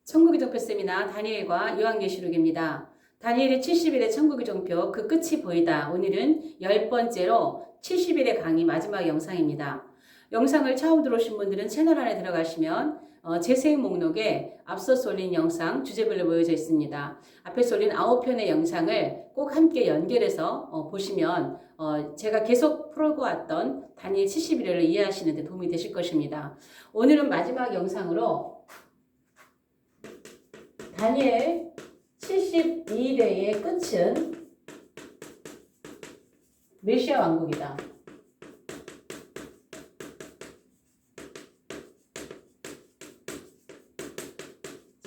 천국의 종표 세미나 다니엘과 요한계시록입니다. 다니엘의 70일의 천국의 종표 그 끝이 보이다. 오늘은 10번째로 70일의 강의 마지막 영상입니다. 영상을 처음 들어오신 분들은 채널 안에 들어가시면 재생 목록에 앞서서 올린 영상 주제별로 모여져 있습니다. 앞에서 올린 9편의 영상을 꼭 함께 연결해서 보시면 제가 계속 풀고 왔던 다니엘 70일을 이해하시는 데 도움이 되실 것입니다. 오늘은 마지막 영상으로 다니엘 72일의 끝은 메시아 왕국이다.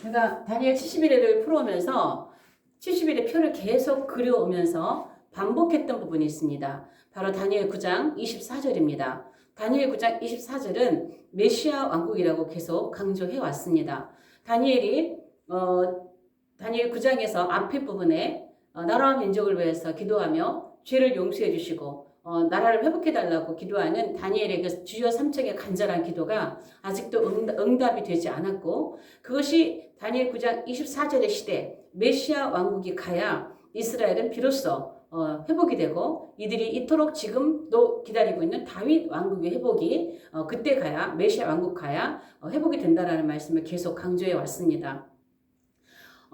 제가 다니엘 71회를 풀어오면서 70일의 표를 계속 그려오면서 반복했던 부분이 있습니다. 바로 다니엘 9장 24절입니다. 다니엘 9장 24절은 메시아 왕국이라고 계속 강조해 왔습니다. 다니엘 9장에서 앞에 부분에 나라와 민족을 위해서 기도하며 죄를 용서해 주시고 나라를 회복해 달라고 기도하는 다니엘의 그 주여 3척의 간절한 기도가 아직도 응답이 되지 않았고, 그것이 다니엘 9장 24절의 시대 메시아 왕국이 가야 이스라엘은 비로소 회복이 되고, 이들이 이토록 지금도 기다리고 있는 다윗 왕국의 회복이 그때 가야, 메시아 왕국 가야 회복이 된다라는 말씀을 계속 강조해 왔습니다.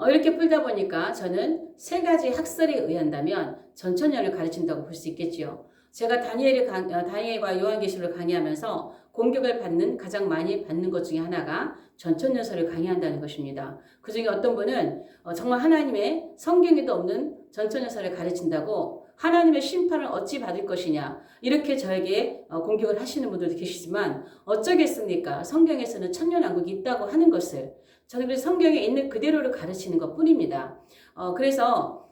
이렇게 풀다 보니까 저는 세 가지 학설에 의한다면 전천년을 가르친다고 볼 수 있겠지요. 제가 다니엘과 요한계시록을 강의하면서 공격을 가장 많이 받는 것 중에 하나가 전천년설을 강의한다는 것입니다. 그 중에 어떤 분은 정말 하나님의 성경에도 없는 전천년설을 가르친다고 하나님의 심판을 어찌 받을 것이냐, 이렇게 저에게 공격을 하시는 분들도 계시지만 어쩌겠습니까? 성경에서는 천년왕국이 있다고 하는 것을 저는 성경에 있는 그대로를 가르치는 것 뿐입니다. 그래서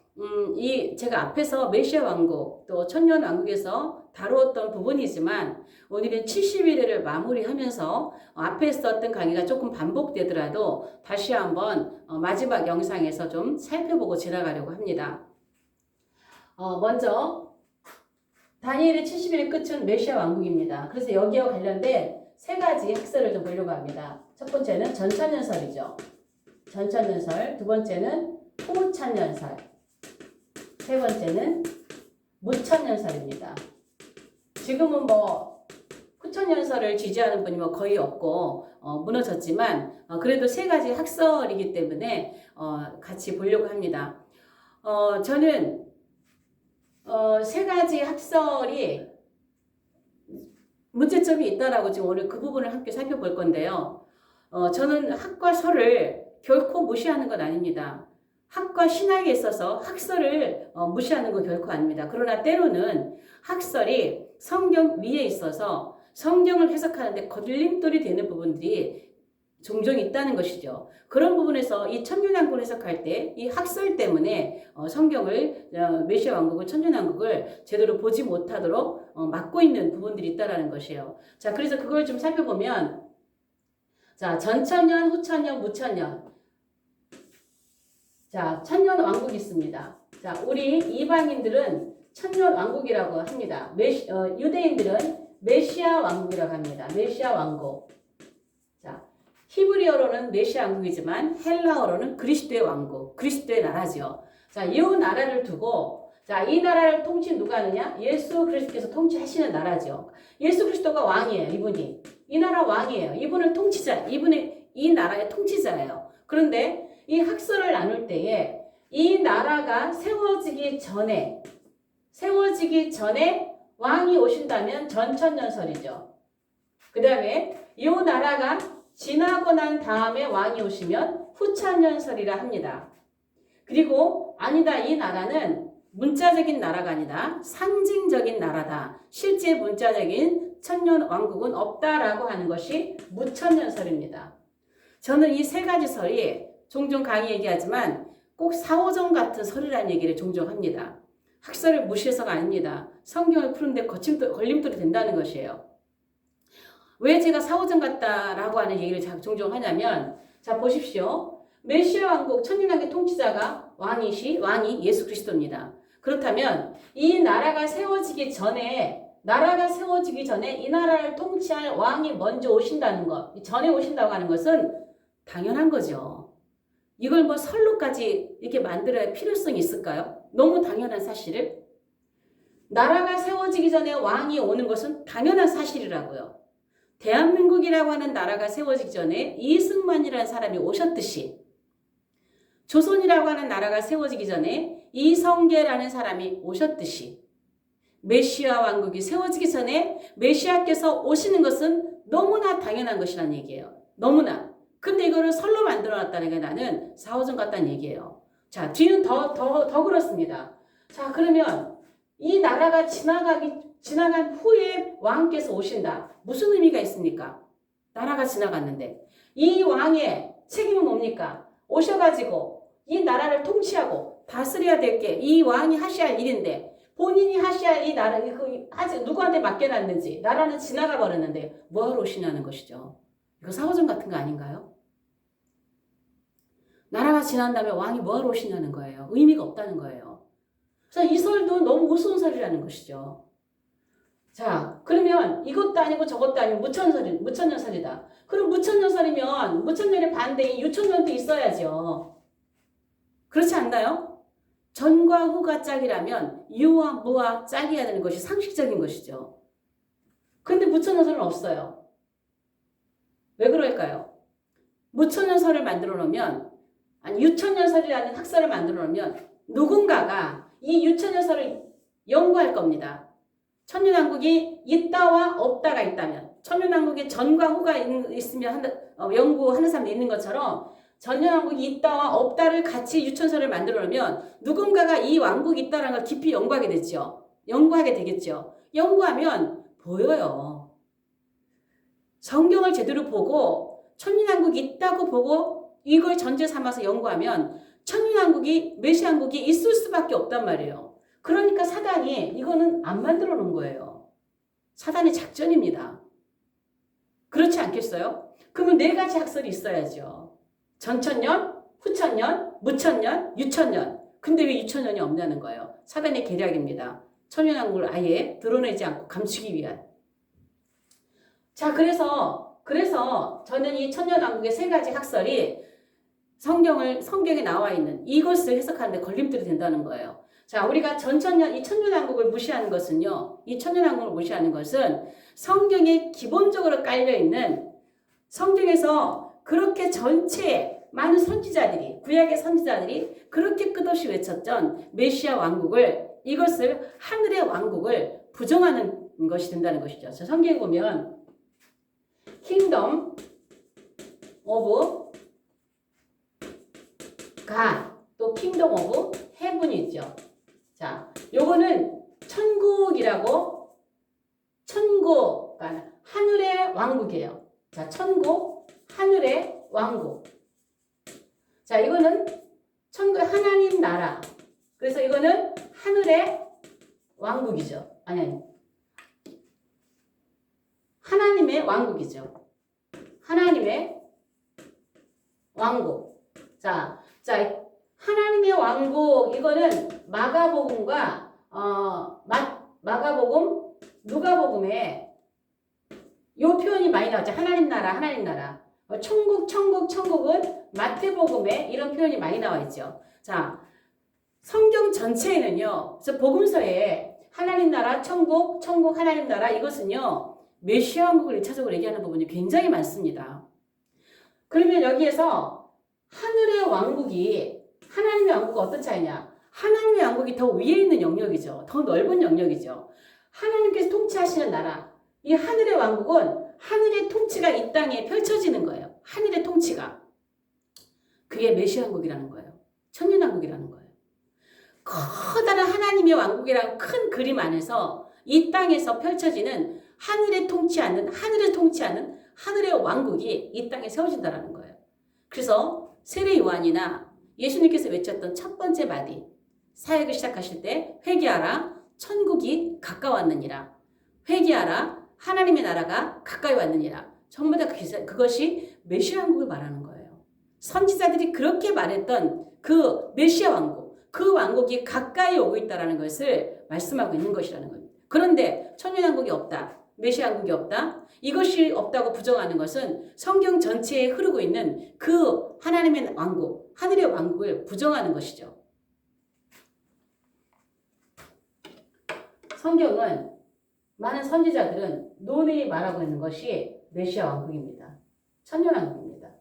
제가 앞에서 메시아 왕국 또 천년 왕국에서 다루었던 부분이지만 오늘은 71회를 마무리하면서 앞에 썼던 강의가 조금 반복되더라도 다시 한번 마지막 영상에서 좀 살펴보고 지나가려고 합니다. 먼저 다니엘의 70일의 끝은 메시아 왕국입니다. 그래서 여기와 관련된 세 가지 학설을 좀 보려고 합니다. 첫 번째는 전천년설이죠. 전천년설. 두 번째는 후천년설. 세 번째는 무천년설입니다. 지금은 후천년설을 지지하는 분이 거의 없고 무너졌지만 그래도 세 가지 학설이기 때문에 같이 보려고 합니다. 저는 세 가지 학설이 문제점이 있다라고 지금 오늘 그 부분을 함께 살펴볼 건데요. 저는 학과 설을 결코 무시하는 건 아닙니다. 학과 신학에 있어서 학설을 무시하는 건 결코 아닙니다. 그러나 때로는 학설이 성경 위에 있어서 성경을 해석하는데 걸림돌이 되는 부분들이 종종 있다는 것이죠. 그런 부분에서 이 천년왕국을 해석할 때 이 학설 때문에 성경을, 메시아 왕국을, 천년왕국을 제대로 보지 못하도록 막고 있는 부분들이 있다는 것이에요. 자, 그래서 그걸 좀 살펴보면, 자, 전천년, 후천년, 무천년. 자, 천년 왕국이 있습니다. 자, 우리 이방인들은 천년 왕국이라고 합니다. 유대인들은 메시아 왕국이라고 합니다. 메시아 왕국. 자, 히브리어로는 메시아 왕국이지만 헬라어로는 그리스도의 왕국, 그리스도의 나라죠. 자, 이 나라를 두고, 자, 이 나라를 누가 하느냐? 예수 그리스도께서 통치하시는 나라죠. 예수 그리스도가 왕이에요, 이분이. 이 나라 왕이에요. 이분은 이분이 이 나라의 통치자예요. 그런데 이 학설을 나눌 때에 이 나라가 세워지기 전에 왕이 오신다면 전천년설이죠. 그 다음에 이 나라가 지나고 난 다음에 왕이 오시면 후천년설이라 합니다. 그리고 아니다, 이 나라는 문자적인 나라가 아니다, 상징적인 나라다, 실제 문자적인 천년왕국은 없다라고 하는 것이 무천년설입니다. 저는 이 세 가지 설이 종종 강의 얘기하지만 꼭 사오정 같은 설이라는 얘기를 종종 합니다. 학설을 무시해서가 아닙니다. 성경을 푸는데 걸림돌이 된다는 것이에요. 왜 제가 사오정 같다라고 하는 얘기를 종종 하냐면, 자, 보십시오. 메시아 왕국, 천년왕국의 통치자가 왕이 예수 그리스도입니다. 그렇다면 이 나라가 세워지기 전에 이 나라를 통치할 왕이 먼저 오신다는 것, 전에 오신다고 하는 것은 당연한 거죠. 이걸 뭐 설로까지 이렇게 만들어야 필요성이 있을까요? 너무 당연한 사실을. 나라가 세워지기 전에 왕이 오는 것은 당연한 사실이라고요. 대한민국이라고 하는 나라가 세워지기 전에 이승만이라는 사람이 오셨듯이 조선이라고 하는 나라가 세워지기 전에 이성계라는 사람이 오셨듯이 메시아 왕국이 세워지기 전에 메시아께서 오시는 것은 너무나 당연한 것이라는 얘기예요. 너무나. 근데 이거를 설로 만들어놨다는 게 나는 사오정 같다는 얘기예요. 자, 뒤는 더 그렇습니다. 자, 그러면 이 나라가 지나간 후에 왕께서 오신다. 무슨 의미가 있습니까? 나라가 지나갔는데. 이 왕의 책임은 뭡니까? 오셔가지고 이 나라를 통치하고 다스려야 될 게 이 왕이 하셔야 할 일인데 본인이 하셔야 할 이 나라, 아직 누구한테 맡겨놨는지 나라는 지나가 버렸는데 뭐하러 오시냐는 것이죠. 이거 사오정 같은 거 아닌가요? 나라가 지난 다음에 왕이 뭐하러 오시냐는 거예요. 의미가 없다는 거예요. 그래서 이 설도 너무 우스운 설이라는 것이죠. 자, 그러면 이것도 아니고 저것도 아니고 무천년설이다. 그럼 무천년설이면 무천년의 반대인 유천년도 있어야죠. 그렇지 않나요? 전과 후가 짝이라면 유와 무와 짝이어야 되는 것이 상식적인 것이죠. 근데 무천년설은 없어요. 왜 그럴까요? 무천년설을 만들어 놓으면, 아니 유천년설이라는 학설을 만들어 놓으면 누군가가 이 유천년설을 연구할 겁니다. 천년왕국이 있다와 없다가 있다면, 천년왕국에 전과 후가 있으면 연구하는 사람이 있는 것처럼 천년왕국이 있다와 없다를 같이 유천설을 만들어 놓으면 누군가가 이 왕국이 있다는 걸 깊이 연구하게 되죠. 연구하게 되겠죠. 연구하면 보여요. 성경을 제대로 보고 천년왕국이 있다고 보고 이걸 전제 삼아서 연구하면 천년왕국이 메시아왕국이 있을 수밖에 없단 말이에요. 그러니까 사단이 이거는 안 만들어 놓은 거예요. 사단의 작전입니다. 그렇지 않겠어요? 그러면 네 가지 학설이 있어야죠. 전천년, 후천년, 무천년, 유천년. 근데 왜 유천년이 없냐는 거예요. 사단의 계략입니다. 천년왕국을 아예 드러내지 않고 감추기 위한. 자, 그래서 저는 이 천년왕국의 세 가지 학설이 성경에 나와 있는 이것을 해석하는데 걸림돌이 된다는 거예요. 자, 우리가 이 천년왕국을 무시하는 것은요, 이 천년왕국을 무시하는 것은 성경에 기본적으로 깔려있는 성경에서 그렇게 전체에 많은 선지자들이, 구약의 선지자들이 그렇게 끝없이 외쳤던 메시아 왕국을, 이것을 하늘의 왕국을 부정하는 것이 된다는 것이죠. 자, 성경에 보면 킹덤 오브 갓, 또 킹덤 오브 헤븐이 있죠. 자, 요거는 천국이라고, 그러니까 하늘의 왕국이에요. 자, 천국, 하늘의 왕국. 자, 이거는 천국 하나님 나라. 그래서 이거는 하늘의 왕국이죠. 아니. 하나님의 왕국이죠. 하나님의 왕국. 자, 하나님의 왕국, 이거는 마가복음과 마가복음, 누가복음에 요 표현이 많이 나왔죠. 하나님 나라. 천국은 마태복음에 이런 표현이 많이 나와 있죠. 자, 성경 전체에는요, 그래서 복음서에 하나님 나라, 천국, 하나님 나라, 이것은요, 메시아 왕국을 1차적으로 얘기하는 부분이 굉장히 많습니다. 그러면 여기에서 하늘의 왕국이, 하나님의 왕국과 어떤 차이냐? 하나님의 왕국이 더 위에 있는 영역이죠. 더 넓은 영역이죠. 하나님께서 통치하시는 나라. 이 하늘의 왕국은 하늘의 통치가 이 땅에 펼쳐지는 거예요. 하늘의 통치가. 그게 메시아 왕국이라는 거예요. 천년왕국이라는 거예요. 커다란 하나님의 왕국이라는 큰 그림 안에서 이 땅에서 펼쳐지는 하늘을 통치하는 하늘의 왕국이 이 땅에 세워진다는 거예요. 그래서 세례 요한이나 예수님께서 외쳤던 첫 번째 마디, 사역을 시작하실 때 회개하라, 천국이 가까웠느니라. 회개하라, 하나님의 나라가 가까이 왔느니라. 전부 다 그것이 메시아 왕국을 말하는 거예요. 선지자들이 그렇게 말했던 그 메시아 왕국, 그 왕국이 가까이 오고 있다는 것을 말씀하고 있는 것이라는 겁니다. 그런데 천년왕국이 없다, 메시아 왕국이 없다, 이것이 없다고 부정하는 것은 성경 전체에 흐르고 있는 그 하나님의 왕국, 하늘의 왕국을 부정하는 것이죠. 성경은 많은 선지자들은 논의 말하고 있는 것이 메시아 왕국입니다. 천년왕국입니다.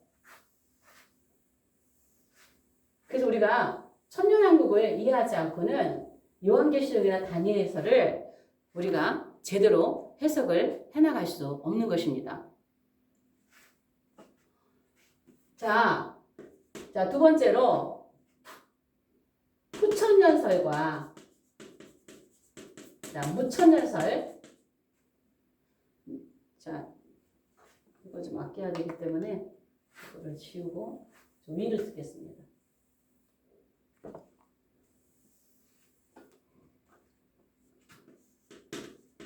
그래서 우리가 천년왕국을 이해하지 않고는 요한계시록이나 다니엘서를 우리가 제대로 해석을 해나갈 수 없는 것입니다. 자, 두 번째로 후천년설과 무천년설. 자, 이거 좀 아껴야 되기 때문에 이거를 지우고 좀 위로 쓰겠습니다.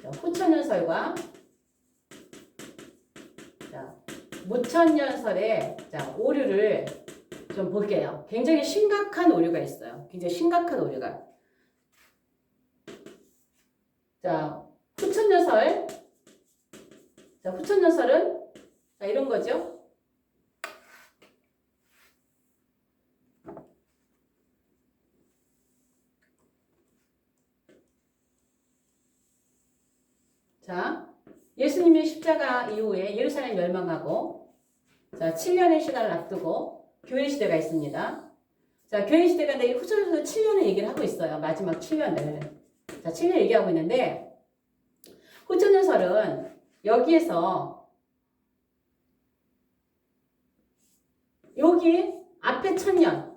자, 후천년설과 무천년설의 오류를 좀 볼게요. 굉장히 심각한 오류가 있어요. 굉장히 심각한 오류가. 자, 후천년설. 자, 후천년설은 이런 거죠. 자, 예수님의 십자가 이후에 예루살렘 멸망하고 7년의 시간을 앞두고 교회 시대가 있습니다. 자, 교회 시대가 이 후천년설 7년을 얘기를 하고 있어요. 마지막 7년을. 자, 7년 얘기하고 있는데 후천년설은 여기에서 여기 앞에 1000년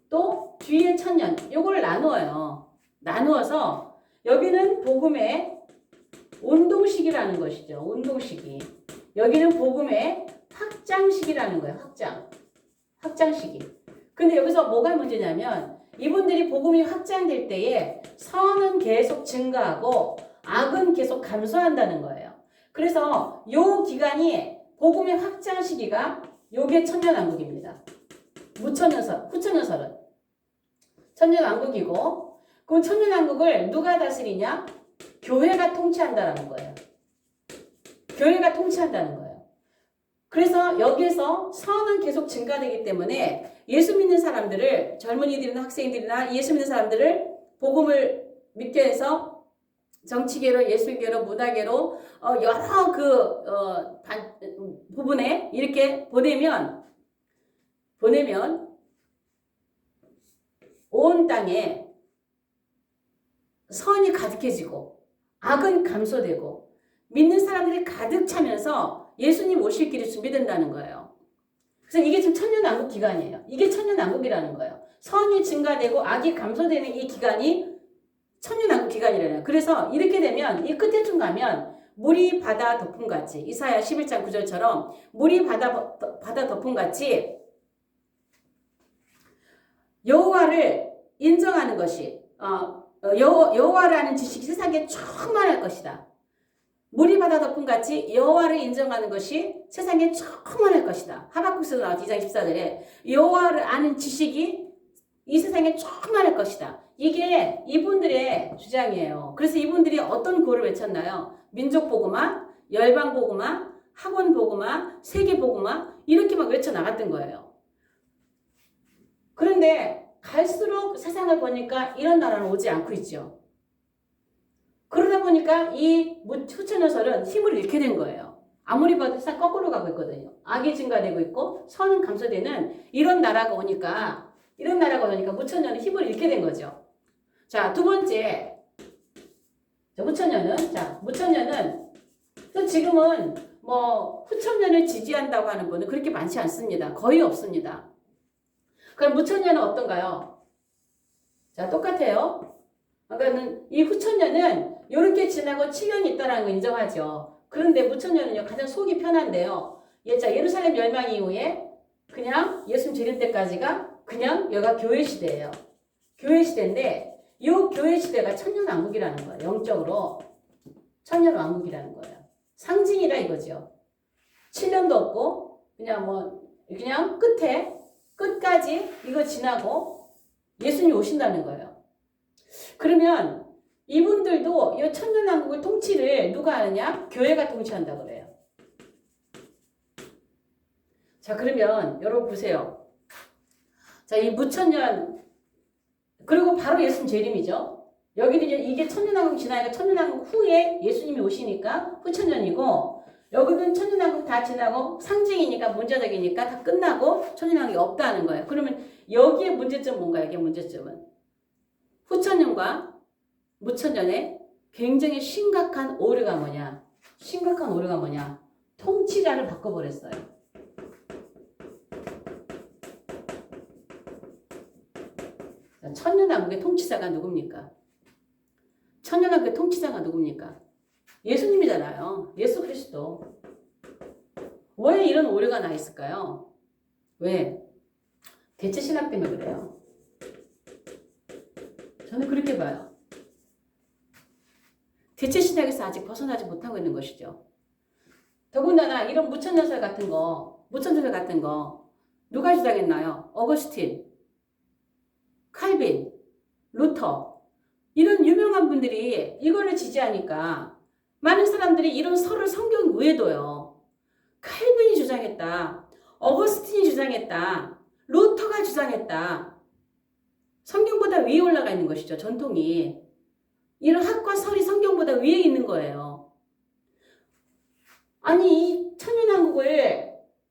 또 뒤에 1000년 요걸 나누어요. 나누어서 여기는 복음의 온동시기라는 것이죠. 온동시기. 여기는 복음의 확장시기라는 거예요. 확장시기. 근데 여기서 뭐가 문제냐면 이분들이 복음이 확장될 때에 선은 계속 증가하고 악은 계속 감소한다는 거예요. 그래서 요 기간이 복음의 확장 시기가 요게 천년왕국입니다. 후천년설은 천년왕국이고 그 천년왕국을 누가 다스리냐? 교회가 통치한다라는 거예요. 교회가 통치한다는 거예요. 그래서 여기에서 선은 계속 증가되기 때문에 예수 믿는 사람들을 젊은이들이나 학생들이나 예수 믿는 사람들을 복음을 믿게 해서 정치계로, 예술계로, 문화계로 여러 부분에 이렇게 보내면 온 땅에 선이 가득해지고 악은 감소되고 믿는 사람들이 가득 차면서 예수님 오실 길이 준비된다는 거예요. 그래서 이게 지금 천년왕국 기간이에요. 이게 천년왕국이라는 거예요. 선이 증가되고 악이 감소되는 이 기간이 천년왕국 기간이래요. 그래서 이렇게 되면 이 끝에쯤 가면 물이 바다 덮음같이 이사야 11장 9절처럼 물이 바다 덮음같이 여호와를 인정하는 것이 여호와라는 지식이 세상에 충만할 것이다. 물이 바다 덮음같이 여호와를 인정하는 것이 세상에 충만할 것이다. 하박국서도 나왔지 2장 14절에 여호와를 아는 지식이 이 세상에 충만할 것이다. 이게 이분들의 주장이에요. 그래서 이분들이 어떤 구호를 외쳤나요? 민족복음화, 열방복음화, 학원복음화, 세계복음화 이렇게 막 외쳐나갔던 거예요. 그런데 갈수록 세상을 보니까 이런 나라는 오지 않고 있죠. 그러다 보니까 이 후천년설은 힘을 잃게 된 거예요. 아무리 봐도 세상 거꾸로 가고 있거든요. 악이 증가되고 있고 선은 감소되는 이런 나라가 오니까 무천년은 힘을 잃게 된 거죠. 자, 두 번째. 무천년은 지금은 후천년을 지지한다고 하는 분은 그렇게 많지 않습니다. 거의 없습니다. 그럼 무천년은 어떤가요? 자, 똑같아요. 그러니까 이 후천년은 이렇게 지나고 7년이 있다는 걸 인정하죠. 그런데 무천년은요, 가장 속이 편한데요. 예루살렘 멸망 이후에 그냥 예수님 재림 때까지가 그냥 여기가 교회 시대예요. 교회 시대인데 이 교회 시대가 천년왕국이라는 거예요. 영적으로 천년왕국이라는 거예요. 상징이라 이거죠. 7년도 없고 그냥 끝까지 이거 지나고 예수님이 오신다는 거예요. 그러면 이분들도 이 천년왕국의 통치를 누가 하느냐? 교회가 통치한다고 그래요. 자, 그러면 여러분 보세요. 자, 이 무천년, 그리고 바로 예수님 재림이죠. 여기는 이제 이게 천년왕국 지나니까 천년왕국 후에 예수님이 오시니까 후천년이고, 여기는 천년왕국 다 지나고 상징이니까 문자적이니까 다 끝나고 천년왕국이 없다는 거예요. 그러면 여기에 문제점 뭔가요? 이게 문제점은 후천년과 무천년에 굉장히 심각한 오류가 뭐냐? 심각한 오류가 뭐냐? 통치자를 바꿔버렸어요. 천년왕국의 통치자가 누굽니까? 천년왕국의 통치자가 누굽니까? 예수님이잖아요. 예수 그리스도. 왜 이런 오류가 나 있을까요? 왜? 대체신학 때문에 그래요. 저는 그렇게 봐요. 대체신학에서 아직 벗어나지 못하고 있는 것이죠. 더군다나 이런 무천년설 같은 거 누가 주장했나요? 어거스틴, 칼빈, 루터 이런 유명한 분들이 이거를 지지하니까 많은 사람들이 이런 설을 성경 외에도요. 칼빈이 주장했다. 어거스틴이 주장했다. 루터가 주장했다. 성경보다 위에 올라가 있는 것이죠. 전통이. 이런 학과 설이 성경보다 위에 있는 거예요. 아니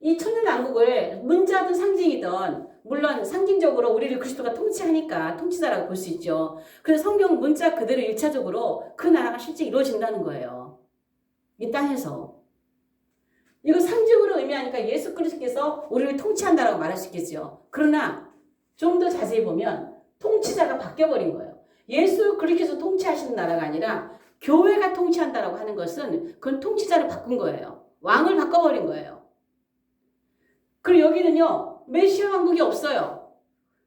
이 천년왕국을 문자든 상징이든 물론 상징적으로 우리를 그리스도가 통치하니까 통치자라고 볼 수 있죠. 그래서 성경 문자 그대로 1차적으로 그 나라가 실제 이루어진다는 거예요. 이 땅에서. 이거 상징으로 의미하니까 예수 그리스도께서 우리를 통치한다라고 말할 수 있겠죠. 그러나 좀 더 자세히 보면 통치자가 바뀌어버린 거예요. 예수 그리스도께서 통치하시는 나라가 아니라 교회가 통치한다라고 하는 것은 그건 통치자를 바꾼 거예요. 왕을 바꿔버린 거예요. 그리고 여기는요. 메시아 왕국이 없어요.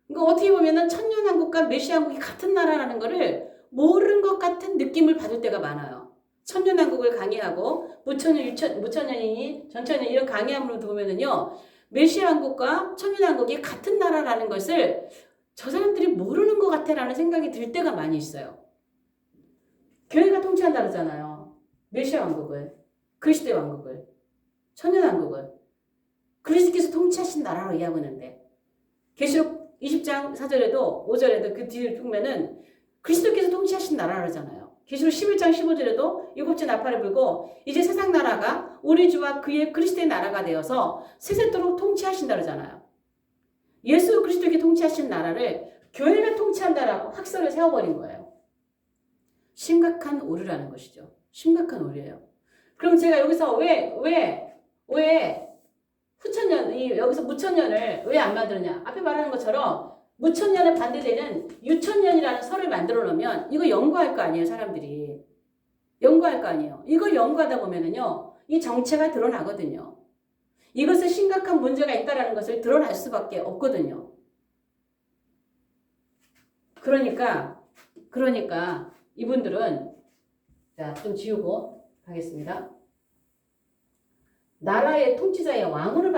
그러니까 어떻게 보면은 천년왕국과 메시아 왕국이 같은 나라라는 거를 모르는 것 같은 느낌을 받을 때가 많아요. 천년왕국을 강의하고 무천년이니 전천년 이런 강의함으로 보면은요. 메시아 왕국과 천년왕국이 같은 나라라는 것을 저 사람들이 모르는 것 같아라는 생각이 들 때가 많이 있어요. 교회가 통치한다 그러잖아요. 메시아 왕국을, 그리스도의 왕국을, 천년왕국을 그리스도께서 통치하신 나라로 이야기하는데 계시록 20장 4절에도 5절에도 그 뒤를 보면은 그리스도께서 통치하신 나라라잖아요. 계시록 11장 15절에도 일곱째 나팔을 불고 이제 세상 나라가 우리 주와 그의 그리스도의 나라가 되어서 세세토록 통치하신다 그러잖아요. 예수 그리스도께 통치하신 나라를 교회가 통치한다라고 학설을 세워버린 거예요. 심각한 오류라는 것이죠. 심각한 오류예요. 그럼 제가 여기서 왜 후천년, 여기서 무천년을 왜 안 만들었냐? 앞에 말하는 것처럼 무천년에 반대되는 유천년이라는 설을 만들어 놓으면 이거 연구할 거 아니에요, 사람들이. 연구할 거 아니에요. 이걸 연구하다 보면은요, 이 정체가 드러나거든요. 이것은 심각한 문제가 있다라는 것을 드러날 수밖에 없거든요. 그러니까 이분들은 자, 좀 지우고 가겠습니다. 나라의 통치자의 왕을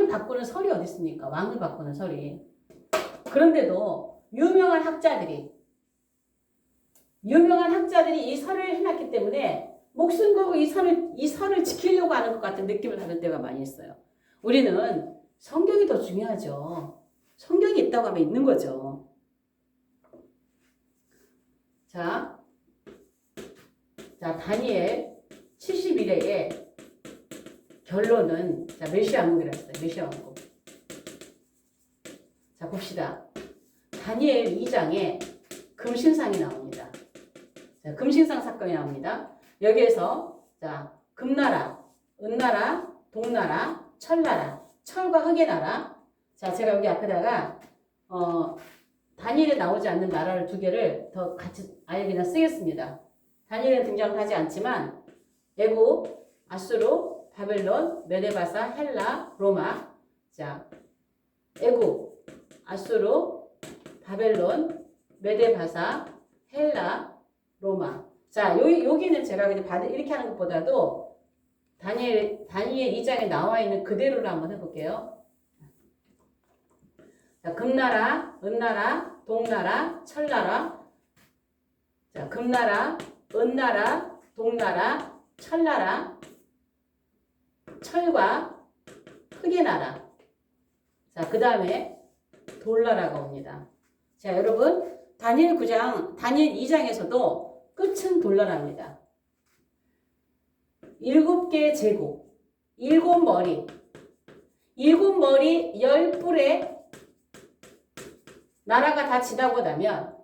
바꾸는 설이 어디 있습니까? 왕을 바꾸는 설이. 그런데도 유명한 학자들이 이 설을 해놨기 때문에 목숨 걸고 이 설을 지키려고 하는 것 같은 느낌을 받을 때가 많이 있어요. 우리는 성경이 더 중요하죠. 성경이 있다고 하면 있는 거죠. 자, 다니엘 71회의 결론은 메시아 왕국이라고 했어요. 메시아 왕국. 자, 봅시다. 다니엘 2장에 금신상이 나옵니다. 자, 금신상 사건이 나옵니다. 여기에서 금나라, 은나라, 동나라, 철나라, 철과 흙의 나라. 자, 제가 여기 앞에다가 다니엘에 나오지 않는 나라를 두 개를 더 같이 아예 그냥 쓰겠습니다. 다니엘에 등장하지 않지만 애국, 아수르, 바벨론, 메데바사, 헬라, 로마. 자, 애국, 아수르, 바벨론, 메데바사, 헬라, 로마. 자, 여기는 제가 그냥 이렇게 하는 것보다도 다니엘 2장에 나와 있는 그대로를 한번 해볼게요. 자, 금나라, 은나라, 동나라, 철나라. 자, 금나라, 은나라, 동나라, 철나라. 철과 흙의 나라. 자, 그 다음에 돌나라가 옵니다. 자, 여러분, 다니엘 9장, 다니엘 2장에서도 끝은 돌나라입니다. 7개의 제국, 7머리, 7머리 10뿔의 나라가 다 지나고 나면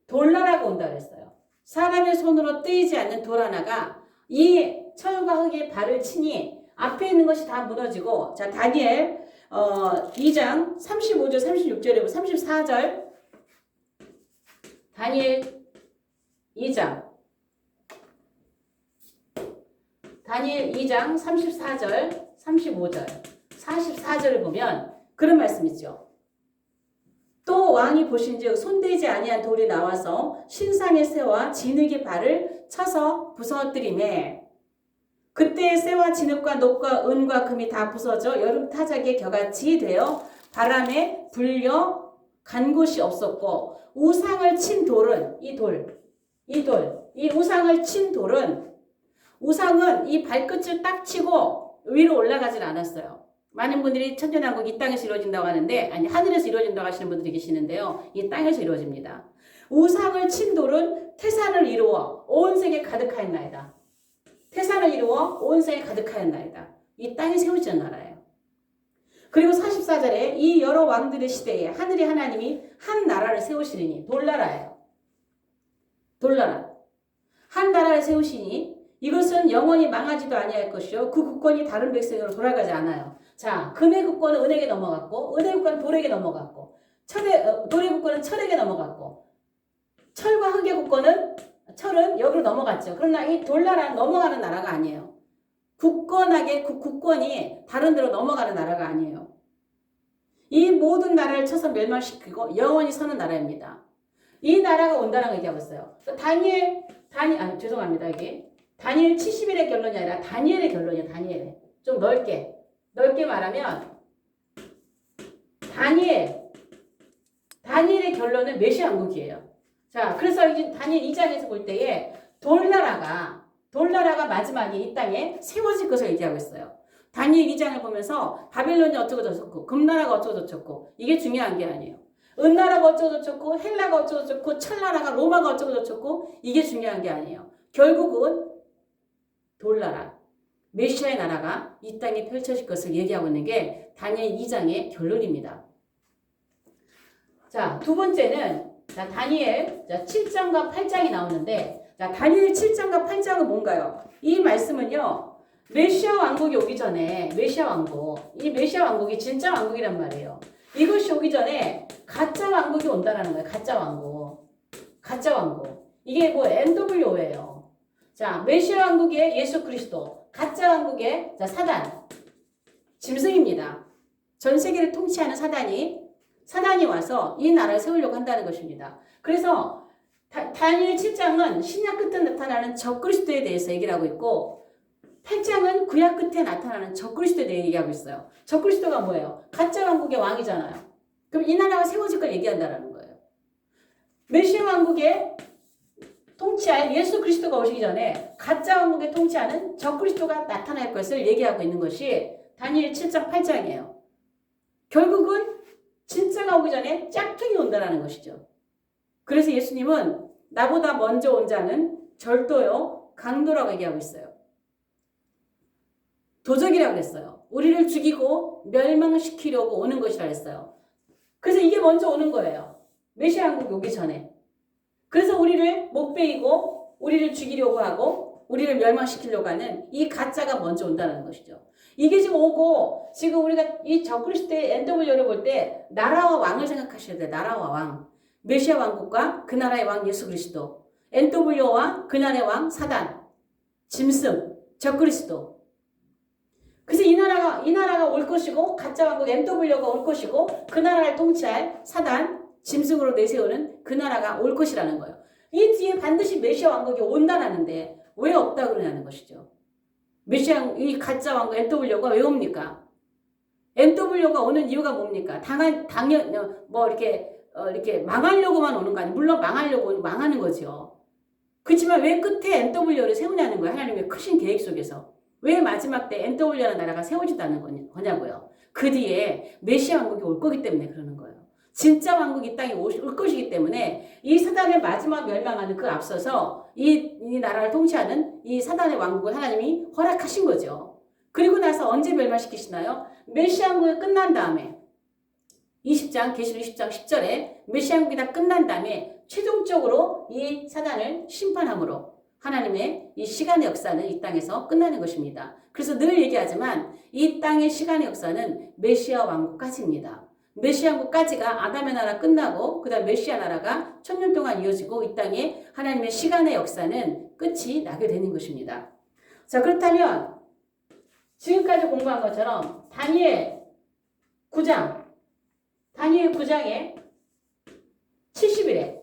돌나라가 온다 그랬어요. 사람의 손으로 떼이지 않는 돌 하나가 이 철과 흙에 발을 치니 앞에 있는 것이 다 무너지고, 자, 다니엘 2장 35절 36절이고 34절, 다니엘 2장 34절 35절 44절을 보면 그런 말씀 있죠. 또 왕이 보신즉 손대지 아니한 돌이 나와서 신상의 새와 진흙의 발을 쳐서 부서뜨리매 그때 새와 진흙과 녹과 은과 금이 다 부서져 여름 타작의 겨같이 되어 바람에 불려 간 곳이 없었고, 우상을 친 돌은 이 우상을 친 돌은, 우상은 이 발끝을 딱 치고 위로 올라가질 않았어요. 많은 분들이 천년왕국 이 땅에서 이루어진다고 하는데, 아니 하늘에서 이루어진다고 하시는 분들이 계시는데요. 이 땅에서 이루어집니다. 우상을 친 돌은 태산을 이루어 온 세계 가득하였나이다. 태산을 이루어 온 세계 가득하였나이다. 이 땅에 세워지는 나라예요. 그리고 44절에 이 여러 왕들의 시대에 하늘의 하나님이 한 나라를 세우시리니, 돌나라예요. 돌나라. 한 나라를 세우시니 이것은 영원히 망하지도 아니할 것이요 그 국권이 다른 백성으로 돌아가지 않아요. 자, 금의 국권은 은에게 넘어갔고, 은의 국권은 돌에게 넘어갔고, 돌의 국권은 철에게 넘어갔고, 철과 흙의 국권은, 철은 여기로 넘어갔죠. 그러나 이 돌나라는 넘어가는 나라가 아니에요. 굳건하게 국권이 다른 데로 넘어가는 나라가 아니에요. 이 모든 나라를 쳐서 멸망시키고 영원히 서는 나라입니다. 이 나라가 온다는 걸 얘기하고 있어요. 죄송합니다. 이게 다니엘 70일의 결론이 아니라 다니엘의 결론이에요. 다니엘의. 좀 넓게 말하면 다니엘의 결론은 메시아 왕국이에요. 자, 그래서 이제 다니엘 2장에서 볼 때에 돌나라가 마지막에 이 땅에 세워질 것을 얘기하고 있어요. 다니엘 2장을 보면서 바벨론이 어쩌고 저쩌고, 금나라가 어쩌고 저쩌고, 이게 중요한 게 아니에요. 은나라가 어쩌고 저쩌고, 헬라가 어쩌고 저쩌고, 철나라가, 로마가 어쩌고 저쩌고, 이게 중요한 게 아니에요. 결국은 돌나라, 메시아의 나라가 이 땅에 펼쳐질 것을 얘기하고 있는 게 다니엘 2장의 결론입니다. 자, 두 번째는 다니엘 7장과 8장이 나오는데, 자, 다니엘 7장과 8장은 뭔가요? 이 말씀은요, 메시아 왕국이 오기 전에, 이 메시아 왕국이 진짜 왕국이란 말이에요. 이것이 오기 전에 가짜 왕국이 온다라는 거예요. 가짜 왕국. 이게 뭐 NWO예요. 자, 메시아 왕국의 예수 그리스도, 가짜 왕국의 사단, 짐승입니다. 전 세계를 통치하는 사단이 와서 이 나라를 세우려고 한다는 것입니다. 그래서 다니엘 7장은 신약 끝에 나타나는 적그리스도에 대해서 얘기를 하고 있고, 8장은 구약 끝에 나타나는 적그리스도에 대해 얘기하고 있어요. 적그리스도가 뭐예요? 가짜 왕국의 왕이잖아요. 그럼 이 나라가 세워질 걸 얘기한다는 거예요. 메시아 왕국에 통치할 예수 그리스도가 오시기 전에 가짜 왕국에 통치하는 적그리스도가 나타날 것을 얘기하고 있는 것이 다니엘 7장 8장이에요. 결국은 진짜가 오기 전에 짝퉁이 온다는 것이죠. 그래서 예수님은 나보다 먼저 온 자는 절도요, 강도라고 얘기하고 있어요. 도적이라고 그랬어요. 우리를 죽이고 멸망시키려고 오는 것이라고 했어요. 그래서 이게 먼저 오는 거예요. 메시아 왕국이 오기 전에. 그래서 우리를 못 베이고 우리를 죽이려고 하고 우리를 멸망시키려고 하는 이 가짜가 먼저 온다는 것이죠. 이게 지금 오고, 지금 우리가 이 적그리스도의 NW를 볼 때 나라와 왕을 생각하셔야 돼요. 나라와 왕. 메시아 왕국과 그 나라의 왕 예수 그리스도. NW와 그 나라의 왕 사단. 짐승. 적그리스도. 그래서 이 나라가 올 것이고, 가짜 왕국 NW가 올 것이고, 그 나라를 통치할 사단, 짐승으로 내세우는 그 나라가 올 것이라는 거예요. 이 뒤에 반드시 메시아 왕국이 온다라는데 왜 없다 그러냐는 것이죠. 이 가짜 왕국 NW가 왜 옵니까? NW가 오는 이유가 뭡니까? 이렇게 망하려고만 오는 거 아니에요. 물론 망하려고 망하는 거죠. 그렇지만 왜 끝에 NW를 세우냐는 거예요. 하나님의 크신 계획 속에서. 왜 마지막 때 NW라는 나라가 세워진다는 거냐고요. 그 뒤에 메시아 왕국이 올 거기 때문에 그러는 거예요. 진짜 왕국이 이 땅에 올 것이기 때문에 이 사단을 마지막 멸망하는 그 앞서서 이 나라를 통치하는 이 사단의 왕국을 하나님이 허락하신 거죠. 그리고 나서 언제 멸망시키시나요? 메시아 왕국이 끝난 다음에 20장 계시록 20장 10절에 메시아 왕국이 다 끝난 다음에 최종적으로 이 사단을 심판함으로 하나님의 이 시간의 역사는 이 땅에서 끝나는 것입니다. 그래서 늘 얘기하지만 이 땅의 시간의 역사는 메시아 왕국까지입니다. 메시아 왕국까지가 아담의 나라 끝나고 그 다음 메시아 나라가 1000년 동안 이어지고 이 땅에 하나님의 시간의 역사는 끝이 나게 되는 것입니다. 자, 그렇다면 지금까지 공부한 것처럼 다니엘 9장에 70일에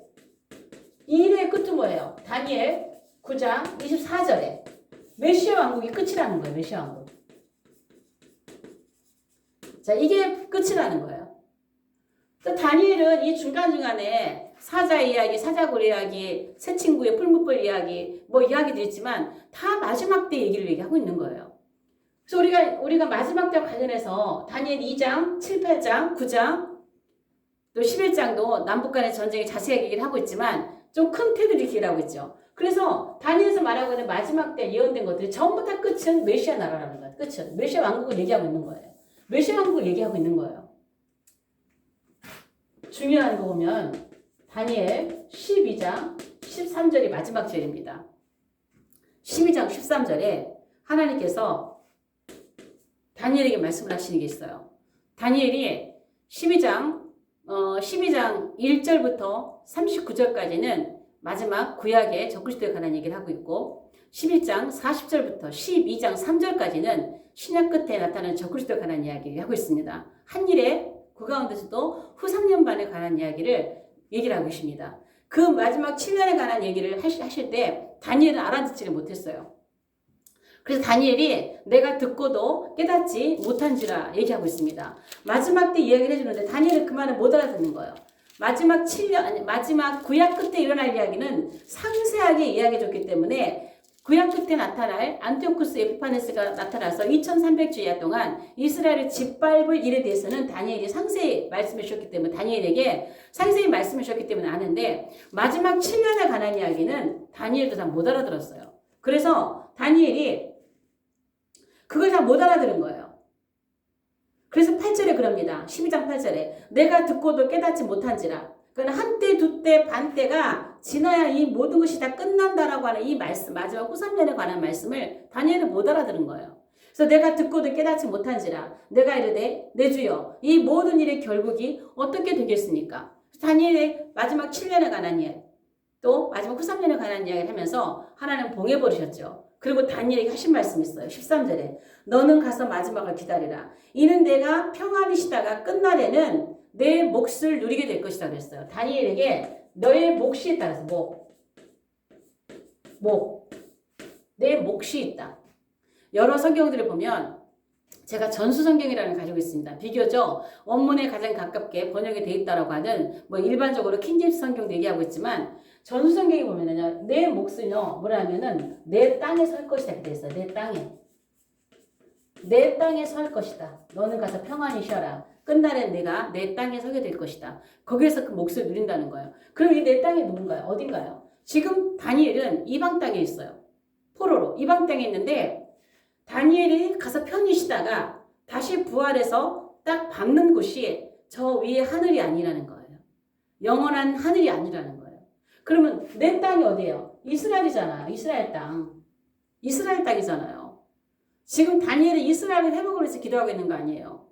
이 일의 끝은 뭐예요? 다니엘 9장 24절에 메시아 왕국이 끝이라는 거예요. 메시아 왕국. 자, 이게 끝이라는 거예요. 또 다니엘은 이 중간중간에 사자 이야기, 사자굴 이야기, 새 친구의 풀무불 이야기, 뭐 이야기도 있지만 다 마지막 때 얘기를 얘기하고 있는 거예요. 그래서 우리가 마지막 때와 관련해서 다니엘 2장, 7, 8장, 9장, 또 11장도 남북 간의 전쟁에 자세하게 얘기를 하고 있지만 좀 큰 테두리 얘기하고 있죠. 그래서 다니엘에서 말하고 있는 마지막 때 예언된 것들이 전부 다 끝은 메시아 나라라는 거예요. 끝은 메시아 왕국을 얘기하고 있는 거예요. 메시아 왕국을 얘기하고 있는 거예요. 중요한 거 보면 다니엘 12장 13절이 마지막 절입니다. 12장 13절에 하나님께서 다니엘에게 말씀을 하시는 게 있어요. 다니엘이 12장 1절부터 39절까지는 마지막 구약의 적그리스도에 관한 얘기를 하고 있고 11장 40절부터 12장 3절까지는 신약 끝에 나타나는 적그리스도에 관한 이야기를 하고 있습니다. 한 일에 그 가운데서도 후 3년반에 관한 얘기를 하고 있습니다. 그 마지막 7년에 관한 얘기를 하실 때 다니엘은 알아듣지를 못했어요. 그래서 다니엘이 내가 듣고도 깨닫지 못한지라 얘기하고 있습니다. 마지막 때 이야기를 해주는데 다니엘은 그 말을 못 알아듣는 거예요. 마지막 구약 끝에 일어날 이야기는 상세하게 이야기해줬기 때문에 구약 끝에 나타날 안티오쿠스 에피파네스가 나타나서 2300주야 동안 이스라엘을 짓밟을 일에 대해서는 다니엘이 상세히 말씀해 주셨기 때문에 다니엘에게 상세히 말씀해 주셨기 때문에 아는데 마지막 7년에 관한 이야기는 다니엘도 다 못 알아들었어요. 그래서 다니엘이 그걸 다 못 알아들은 거예요. 그래서 8절에 그럽니다. 12장 8절에 내가 듣고도 깨닫지 못한지라. 그러나 한때 두때 반때가 지나야 이 모든 것이 다 끝난다라고 하는 이 말씀, 마지막 후 3년에 관한 말씀을 다니엘은 못 알아들은 거예요. 그래서 내가 듣고도 깨닫지 못한지라 내가 이르되 내 주여 이 모든 일의 결국이 어떻게 되겠습니까? 다니엘의 마지막 7년에 관한 이야기 또 마지막 후 3년에 관한 이야기를 하면서 하나님 봉해버리셨죠. 그리고 다니엘에게 하신 말씀이 있어요. 13절에 너는 가서 마지막을 기다리라. 이는 내가 평안히 쉬다가 끝날에는 내 몫을 누리게 될 것이다 그랬어요. 다니엘에게 너의 몫이 따라서 내 몫이 있다. 여러 성경들을 보면 제가 전수성경이라는 걸 가지고 있습니다. 비교적 원문에 가장 가깝게 번역이 되어 있다라고 하는 뭐 일반적으로 킹제임스 성경도 얘기하고 있지만 전수성경에 보면은요 내 몫은요 뭐라 하면은 내 땅에 설 것이다 이렇게 돼 있어요. 내 땅에 설 것이다. 너는 가서 평안히 쉬어라. 끝날엔 내가 내 땅에 서게 될 것이다. 거기에서 그 몫을 누린다는 거예요. 그럼 이 내 땅이 누군가요? 어딘가요? 지금 다니엘은 이방 땅에 있어요. 포로로 이방 땅에 있는데 다니엘이 가서 편히 쉬다가 다시 부활해서 딱 밟는 곳이 저 위에 하늘이 아니라는 거예요. 영원한 하늘이 아니라는 거예요. 그러면 내 땅이 어디예요? 이스라엘이잖아요. 이스라엘 땅이잖아요. 지금 다니엘이 이스라엘을 회복을 위해서 기도하고 있는 거 아니에요.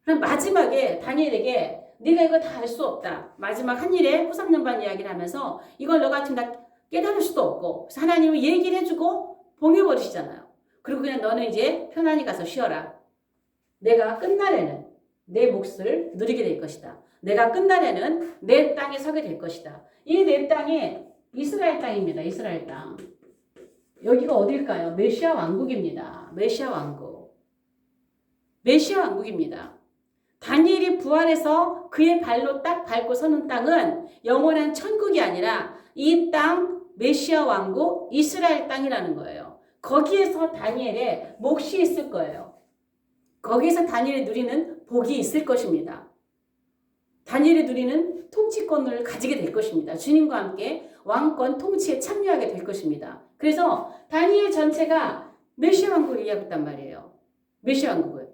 그럼 마지막에 다니엘에게 네가 이거 다 알 수 없다. 마지막 한 일에 후 3년 반 이야기를 하면서 이걸 너가 지금 다 깨달을 수도 없고 그래서 하나님은 얘기를 해주고 봉해버리시잖아요. 그리고 그냥 너는 이제 편안히 가서 쉬어라. 내가 끝날에는 내 몫을 누리게 될 것이다. 내가 끝날에는 내 땅에 서게 될 것이다. 이 내 땅이 이스라엘 땅입니다. 이스라엘 땅. 여기가 어딜까요? 메시아 왕국입니다. 메시아 왕국입니다. 다니엘이 부활해서 그의 발로 딱 밟고 서는 땅은 영원한 천국이 아니라 이 땅 메시아 왕국 이스라엘 땅이라는 거예요. 거기에서 다니엘의 몫이 있을 거예요. 거기에서 다니엘이 누리는 복이 있을 것입니다. 다니엘이 누리는 통치권을 가지게 될 것입니다. 주님과 함께 왕권 통치에 참여하게 될 것입니다. 그래서 다니엘 전체가 메시아 왕국을 얘기하고 있단 말이에요. 메시아 왕국을.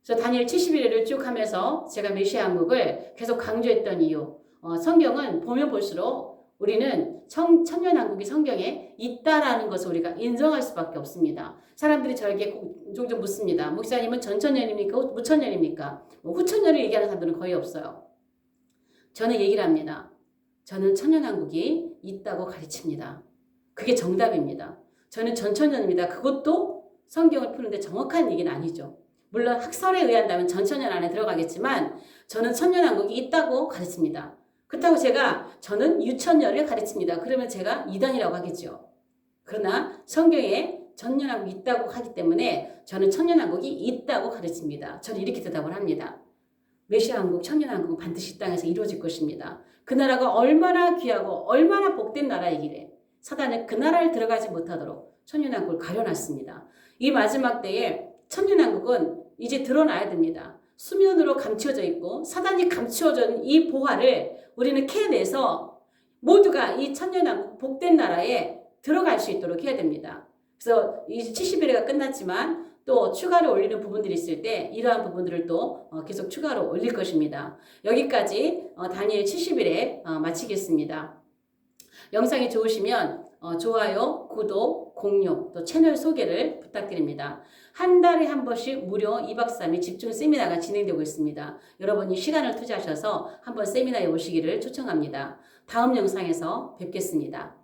그래서 다니엘 70일을 쭉 하면서 제가 메시아 왕국을 계속 강조했던 이유. 성경은 보면 볼수록 우리는 천년왕국이 성경에 있다라는 것을 우리가 인정할 수밖에 없습니다. 사람들이 저에게 종종 묻습니다. 목사님은 전천년입니까? 무천년입니까? 후천년을 얘기하는 사람들은 거의 없어요. 저는 얘기를 합니다. 저는 천년왕국이 있다고 가르칩니다. 그게 정답입니다. 저는 전천년입니다. 그것도 성경을 푸는데 정확한 얘기는 아니죠. 물론 학설에 의한다면 전천년 안에 들어가겠지만 저는 천년왕국이 있다고 가르칩니다. 그렇다고 저는 유천년을 가르칩니다. 그러면 제가 이단이라고 하겠죠. 그러나 성경에 천년왕국이 있다고 하기 때문에 저는 천년왕국이 있다고 가르칩니다. 저는 이렇게 대답을 합니다. 메시아 왕국, 천년왕국은 반드시 이 땅에서 이루어질 것입니다. 그 나라가 얼마나 귀하고 얼마나 복된 나라이기에 사단은 그 나라를 들어가지 못하도록 천년왕국을 가려놨습니다. 이 마지막 때에 천년왕국은 이제 드러나야 됩니다. 수면으로 감추어져 있고 사단이 감추어진 이 보화를 우리는 캐내서 모두가 이 천년왕국 복된 나라에 들어갈 수 있도록 해야 됩니다. 그래서 이 70일회가 끝났지만 또 추가로 올리는 부분들이 있을 때 이러한 부분들을 또 계속 추가로 올릴 것입니다. 여기까지 다니엘 70일에 마치겠습니다. 영상이 좋으시면 좋아요, 구독, 공유, 또 채널 소개를 부탁드립니다. 한 달에 한 번씩 무료 2박 3일 집중 세미나가 진행되고 있습니다. 여러분이 시간을 투자하셔서 한번 세미나에 오시기를 초청합니다. 다음 영상에서 뵙겠습니다.